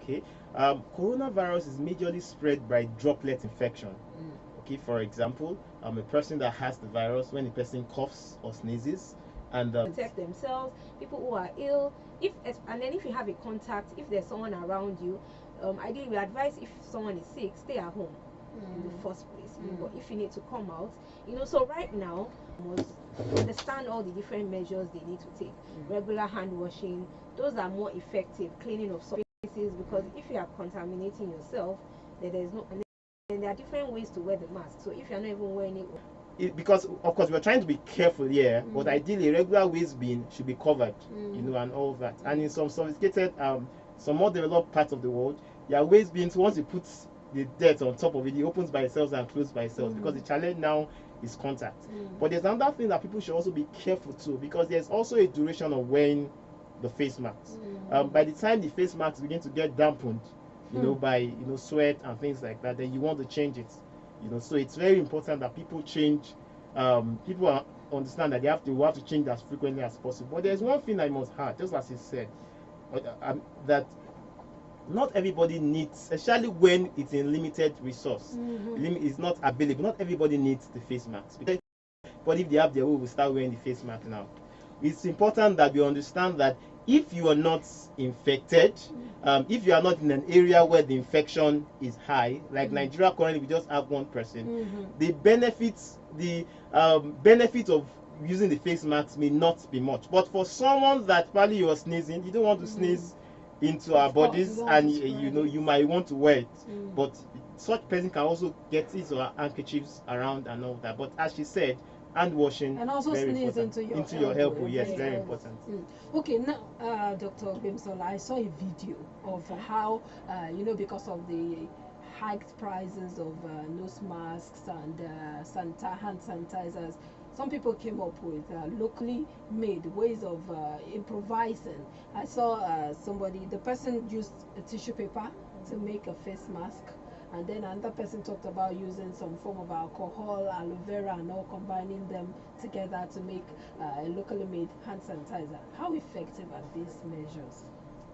Okay. Coronavirus is majorly spread by droplet infection. Okay, for example, a person that has the virus, when a person coughs or sneezes, and protect themselves, people who are ill, if and then if you have a contact, if there's someone around you, ideally we advise if someone is sick, stay at home in the first place. But if you need to come out, so right now must understand all the different measures they need to take. Regular hand washing, those are more effective. Cleaning of surfaces, because if you are contaminating yourself, then there's no, and there are different ways to wear the mask. So if you're not even wearing it, because of course we're trying to be careful here, but ideally regular waistband should be covered, and all of that. And in some sophisticated, some more developed parts of the world, their waistbands, once you put the dirt on top of it, it opens by itself and closes by itself, because the challenge now is contact. But there's another thing that people should also be careful too, because there's also a duration of wearing the face masks. By the time the face masks begin to get dampened, by sweat and things like that, then you want to change it. So it's very important that people change. Understand that we have to change as frequently as possible. But there's one thing I must add, just as he said, that not everybody needs, especially when it's in limited resource, it's not available. Not everybody needs the face mask. But if they have their way, will start wearing the face mask now. It's important that we understand that if you are not infected, if you are not in an area where the infection is high, like Nigeria currently, we just have one person. The benefit of using the face mask may not be much. But for someone that probably you are sneezing, you don't want to sneeze into our bodies, and you might want to wear it. But such person can also get his or her handkerchiefs around and all that. But as she said, hand washing and also very sneeze important. into your elbow. Yes, very important. Okay, now Dr. Bimsola, I saw a video of how because of the hiked prices of nose masks and hand sanitizers, some people came up with locally made ways of improvising. I saw the person used a tissue paper to make a face mask, and then another person talked about using some form of alcohol, aloe vera, and all combining them together to make a locally made hand sanitizer. How effective are these measures?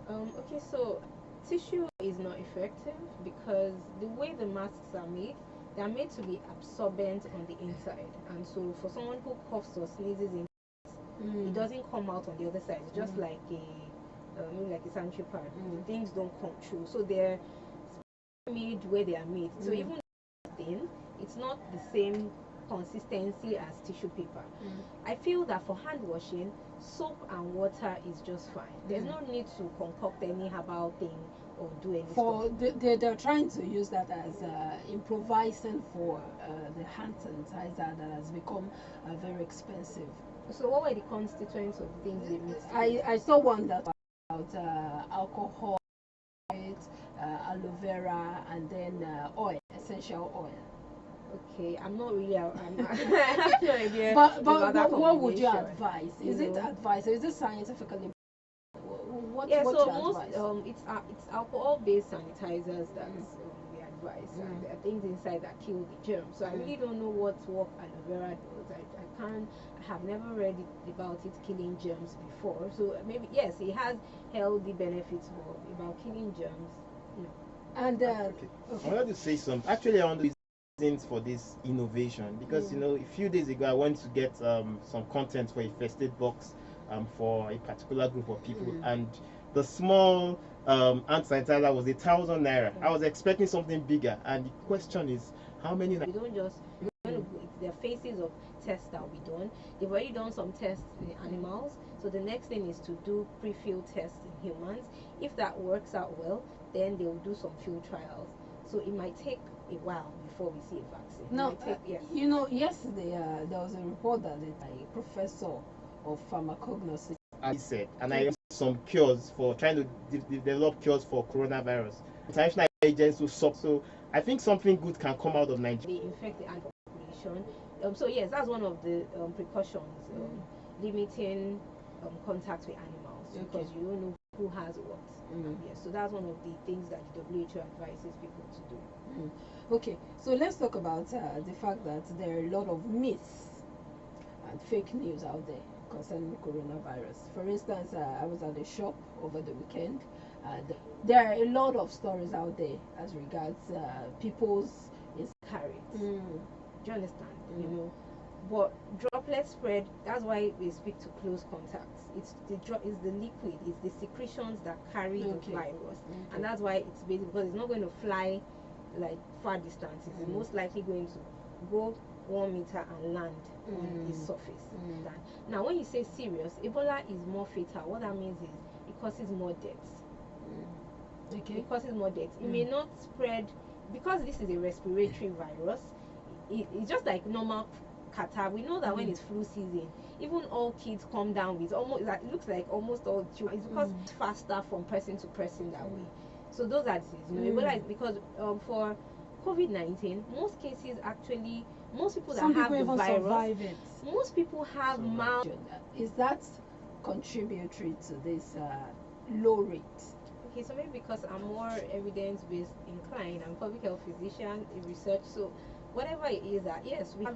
Okay, so tissue is not effective because the way the masks are made, they are made to be absorbent on the inside, and so for someone who coughs or sneezes in, it doesn't come out on the other side. It's just like a sanitary pad. Things don't come through, so they're made where they are made. So even thin, it's not the same consistency as tissue paper. I feel that for hand washing, soap and water is just fine. There's no need to concoct any herbal thing or do any stuff. They're trying to use that as improvising for the hand sanitizer that has become very expensive. So what were the constituents of the things they mixed? I saw one that about alcohol, aloe vera, and then oil, essential oil. Okay, I'm not really. I have no idea. But what would you advise? Is it advice? Is it scientifically? So most it's alcohol-based sanitizers that we advise, and there are things inside that kill the germs. So I really don't know what aloe vera does. I have never read about it killing germs before. So maybe yes, it has healthy benefits, but about killing germs, no. And okay. I wanted to say something. Actually, I want to reasons for this innovation, because a few days ago I went to get some content for a first aid box for a particular group of people, and the small hand sanitizer was 1,000 naira. I was expecting something bigger, and the question is, how many? We don't just there are phases of tests that will be done. They've already done some tests in animals, so the next thing is to do pre-field tests in humans. If that works out well, then they will do some field trials. So it might take a while before we see a vaccine. No, yesterday there was a report that a professor of pharmacognosy, I said, and I some cures for trying to develop cures for coronavirus. International agents to stop. So I think something good can come out of Nigeria. They infect the animal population. So yes, that's one of the precautions, limiting contact with animals, because you don't know who has what. Yes, so that's one of the things that the WHO advises people to do. Okay, so let's talk about the fact that there are a lot of myths and fake news out there concerning coronavirus. For instance, I was at a shop over the weekend, And there are a lot of stories out there as regards people's Carry it. Mm. Do you understand? You Mm. know, but droplet spread. That's why we speak to close contacts. It's it's the liquid, it's the secretions that carry the Okay. virus, Okay. and that's why it's basically because it's not going to fly like far distances. It's Mm. most likely going to go 1 meter and land on Mm. its surface. Mm. Now, when you say serious, Ebola is more fatal. What that means is it causes more deaths. Okay. It causes more deaths. It may not spread because this is a respiratory virus. It's just like normal catarrh. We know that when it's flu season, even all kids come down with almost like it looks like almost all children. It's because it's faster from person to person that way. So those are diseases. You know, Ebola is because for COVID-19, most cases actually most people Some that have people the even virus, survive it. most people have mild. Is that contributory to this low rate? Okay, so maybe because I'm more evidence-based inclined, I'm a public health physician, a research, so whatever it is that yes, we have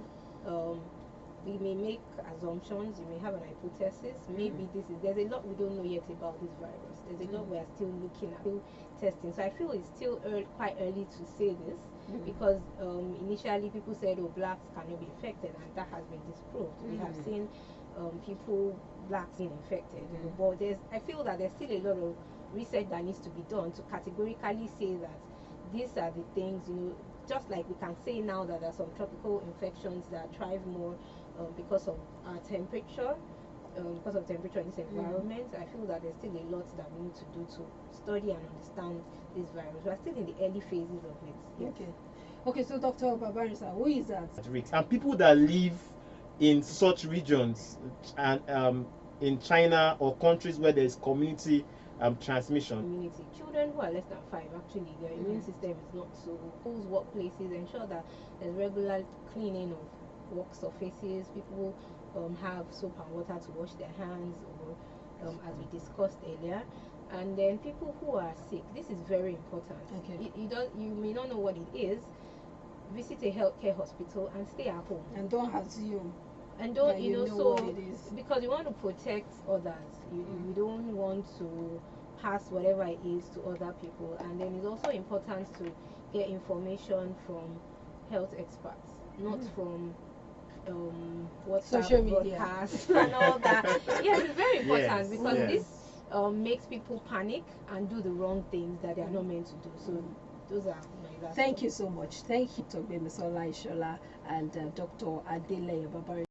we may make assumptions, you may have an hypothesis, maybe this is there's a lot we don't know yet about this virus. There's a lot we are still looking at, still testing. So I feel it's still quite early to say this because initially people said, oh, blacks cannot be infected, and that has been disproved. We have seen people blacks being infected, you know, but I feel that there's still a lot of research that needs to be done to categorically say that these are the things, you know, just like we can say now that there are some tropical infections that thrive more because of our temperature, because of temperature in this environment. I feel that there's still a lot that we need to do to study and understand this virus. We're still in the early phases of it. Yes. Okay, so Dr. Babarisa, who is that? And people that live in such regions and in China or countries where there's community transmission. Community children who are less than 5, actually their immune system is not so. Schools, workplaces, ensure that there's regular cleaning of work surfaces. People have soap and water to wash their hands, or as we discussed earlier. And then people who are sick, this is very important. Okay. You may not know what it is. Visit a healthcare hospital and stay at home. And don't assume. And don't that you know know so what it is. because you want to protect others, you don't want to pass whatever it is to other people. And then it's also important to get information from health experts, not from WhatsApp Social media. broadcasts and all that. Yes, it's very important Yes, because yes. this makes people panic and do the wrong things that they are not meant to do. So those are my last Thank you so much. Thank you, Dr. Gbemisola Ishola and Dr. Adele Babari.